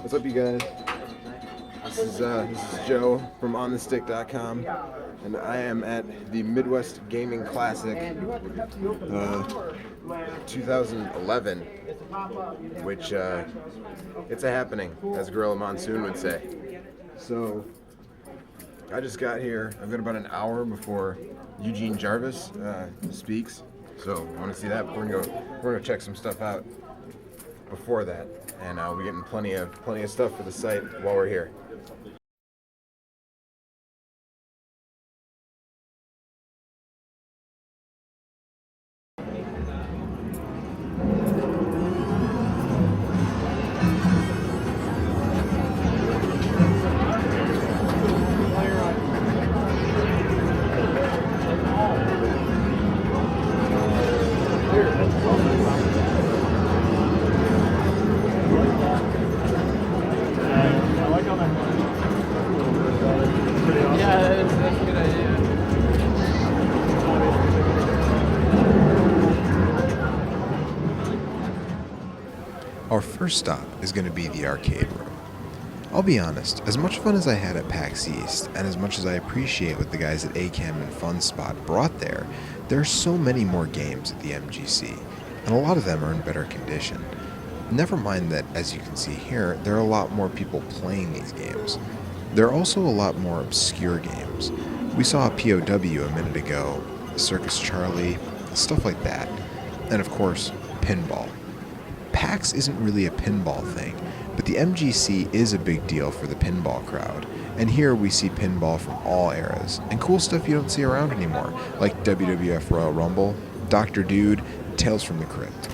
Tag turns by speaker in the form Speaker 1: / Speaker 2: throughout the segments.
Speaker 1: What's up, you guys? This is Joe from OnTheStick.com, and I am at the Midwest Gaming Classic 2011, which it's a happening, as Gorilla Monsoon would say. So I just got here. I've got about an hour before Eugene Jarvis speaks. So I want to see that. We're gonna check some stuff out before that, and we're getting plenty of stuff for the site while we're here.
Speaker 2: Our first stop is going to be the arcade room. I'll be honest, as much fun as I had at PAX East, and as much as I appreciate what the guys at ACAM and FunSpot brought there are so many more games at the MGC, and a lot of them are in better condition. Never mind that, as you can see here, there are a lot more people playing these games. There are also a lot more obscure games. We saw a POW a minute ago, Circus Charlie, stuff like that, and of course, pinball. PAX isn't really a pinball thing, but the MGC is a big deal for the pinball crowd, and here we see pinball from all eras, and cool stuff you don't see around anymore, like WWF Royal Rumble, Dr. Dude, Tales from the Crypt.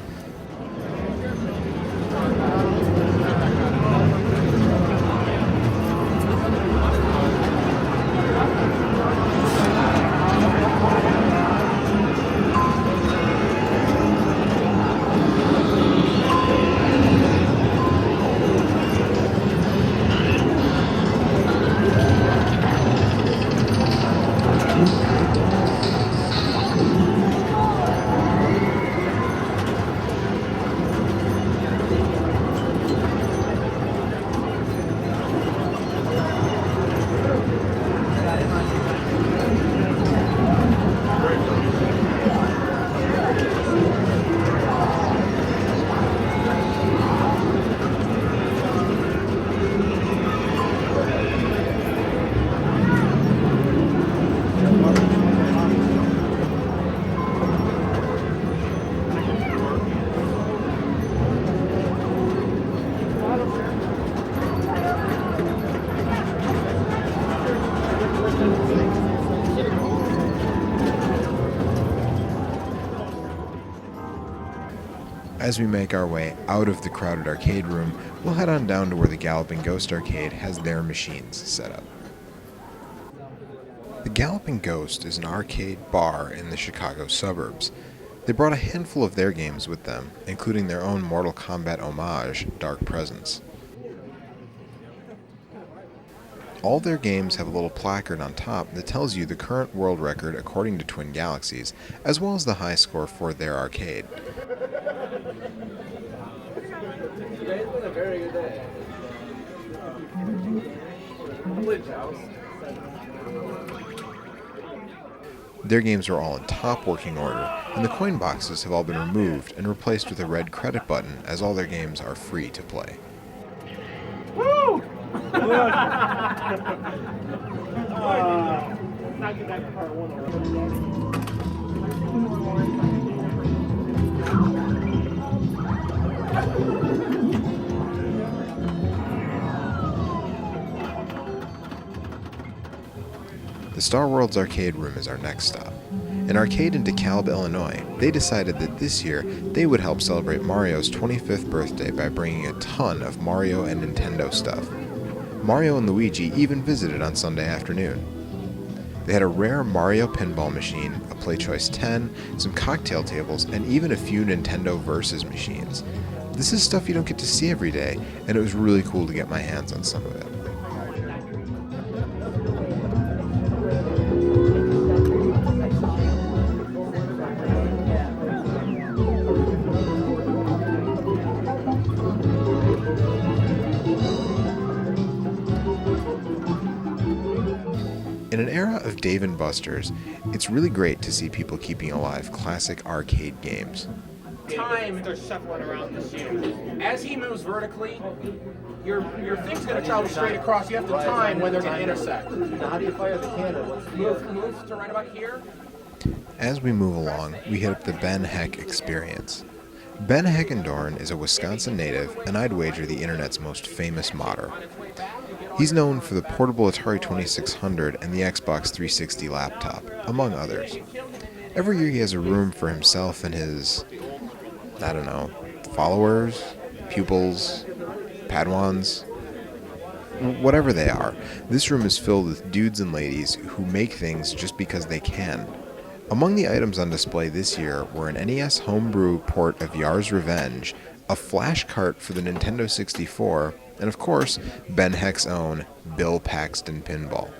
Speaker 2: As we make our way out of the crowded arcade room, we'll head on down to where the Galloping Ghost arcade has their machines set up. The Galloping Ghost is an arcade bar in the Chicago suburbs. They brought a handful of their games with them, including their own Mortal Kombat homage, Dark Presence. All their games have a little placard on top that tells you the current world record according to Twin Galaxies, as well as the high score for their arcade.
Speaker 3: Today's been a very good day.
Speaker 2: Their games are all in top working order, and the coin boxes have all been removed and replaced with a red credit button, as all their games are free to play.
Speaker 3: Woo!
Speaker 2: The Star World's arcade room is our next stop. An arcade in DeKalb, Illinois, they decided that this year they would help celebrate Mario's 25th birthday by bringing a ton of Mario and Nintendo stuff. Mario and Luigi even visited on Sunday afternoon. They had a rare Mario pinball machine, a PlayChoice 10, some cocktail tables, and even a few Nintendo Versus machines. This is stuff you don't get to see every day, and it was really cool to get my hands on some of it. of Dave & Buster's, it's really great to see people keeping alive classic arcade games.
Speaker 4: Time they're shuffling around the shield. As he moves vertically, your thing's going to travel straight across. You have to time when they're going to intersect.
Speaker 3: Now, how do you fire the cannon?
Speaker 4: Move to right about here.
Speaker 2: As we move along, we hit up the Ben Hecke Experience. Ben Heckendorn is a Wisconsin native, and I'd wager the internet's most famous modder. He's known for the portable Atari 2600 and the Xbox 360 laptop, among others. Every year he has a room for himself and his, followers, pupils, Padawans, whatever they are. This room is filled with dudes and ladies who make things just because they can. Among the items on display this year were an NES homebrew port of Yar's Revenge, a flash cart for the Nintendo 64, and of course, Ben Heck's own Bill Paxton Pinball.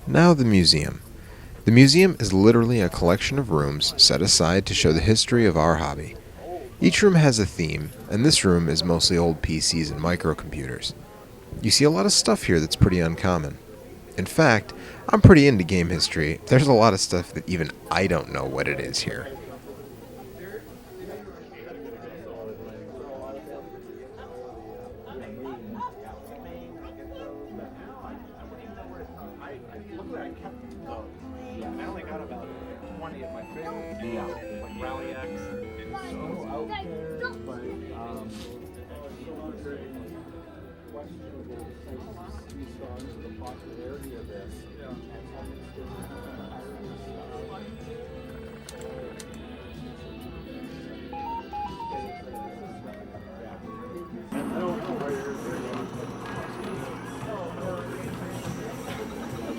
Speaker 2: Now the museum. The museum is literally a collection of rooms set aside to show the history of our hobby. Each room has a theme, and this room is mostly old PCs and microcomputers. You see a lot of stuff here that's pretty uncommon. In fact, I'm pretty into game history. There's a lot of stuff that even I don't know what it is here.
Speaker 4: I only got about 20 of my favorite. Like Rally X.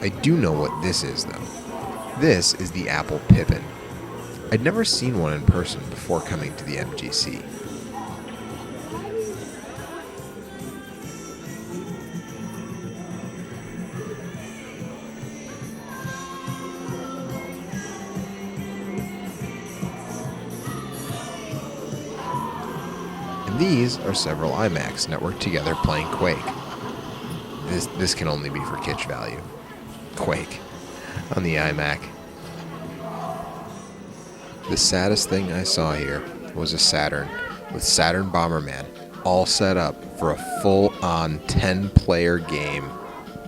Speaker 2: I do know what this is, though. This is the Apple Pippin. I'd never seen one in person before coming to the MGC. And these are several iMacs networked together playing Quake. This can only be for kitsch value. Quake on the iMac. The saddest thing I saw here was a Saturn with Saturn Bomberman all set up for a full-on 10-player game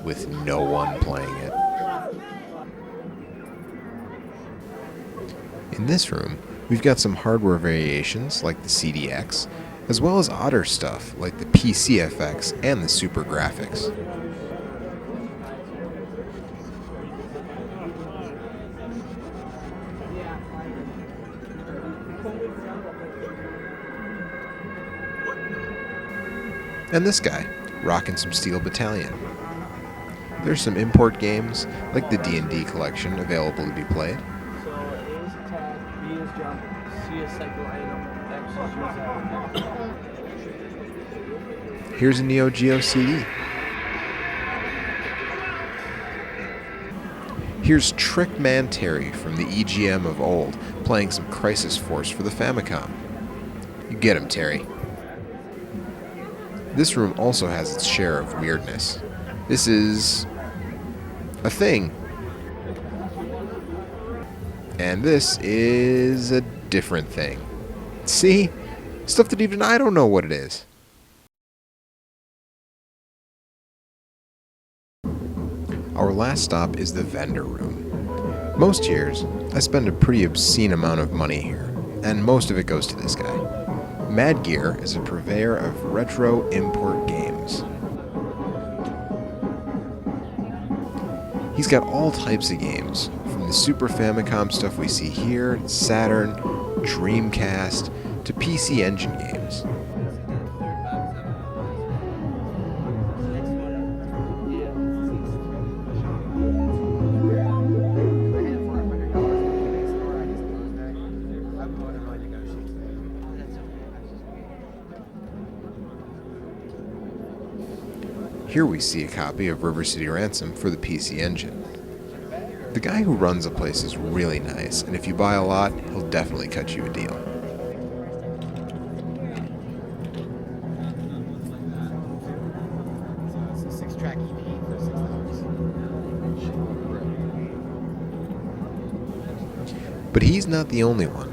Speaker 2: with no one playing it. In this room, we've got some hardware variations like the CDX, as well as odder stuff like the PCFX and the Super Graphics. And this guy, rocking some Steel Battalion. There's some import games, like the D&D collection, available to be played.
Speaker 3: So A is attack, B is jump, C is cycle item, X is use.
Speaker 2: Here's a Neo Geo CD. Here's Trickman Terry from the EGM of old, playing some Crisis Force for the Famicom. You get him, Terry. This room also has its share of weirdness. This is a thing. And this is a different thing. See? Stuff that even I don't know what it is. Our last stop is the vendor room. Most years, I spend a pretty obscene amount of money here, and most of it goes to this guy. Mad Gear is a purveyor of retro import games. He's got all types of games, from the Super Famicom stuff we see here, Saturn, Dreamcast, to PC Engine games. Here we see a copy of River City Ransom for the PC Engine. The guy who runs the place is really nice, and if you buy a lot, he'll definitely cut you a deal. But he's not the only one.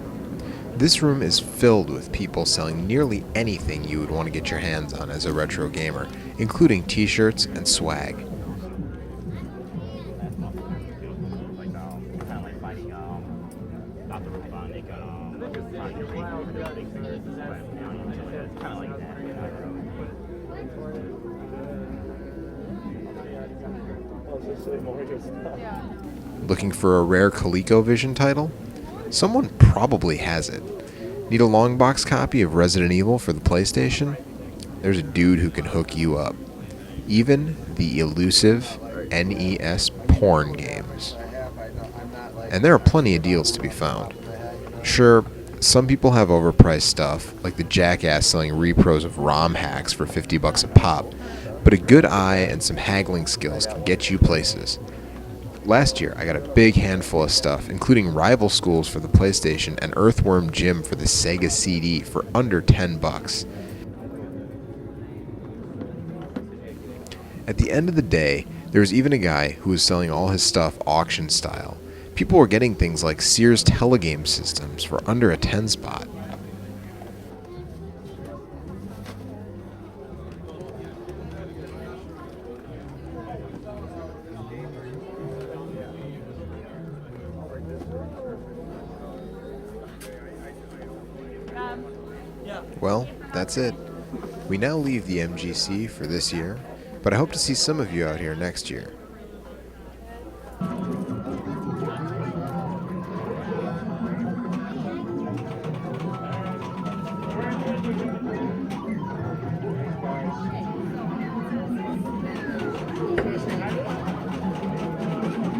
Speaker 2: This room is filled with people selling nearly anything you would want to get your hands on as a retro gamer, including t-shirts and swag. Looking for a rare ColecoVision title? Someone probably has it. Need a long box copy of Resident Evil for the PlayStation? There's a dude who can hook you up. Even the elusive NES porn games. And there are plenty of deals to be found. Sure, some people have overpriced stuff, like the jackass selling repros of ROM hacks for $50 a pop, but a good eye and some haggling skills can get you places. Last year, I got a big handful of stuff, including Rival Schools for the PlayStation and Earthworm Jim for the Sega CD for under $10. At the end of the day, there was even a guy who was selling all his stuff auction style. People were getting things like Sears telegame systems for under a 10 spot. Well, that's it. We now leave the MGC for this year, but I hope to see some of you out here next year.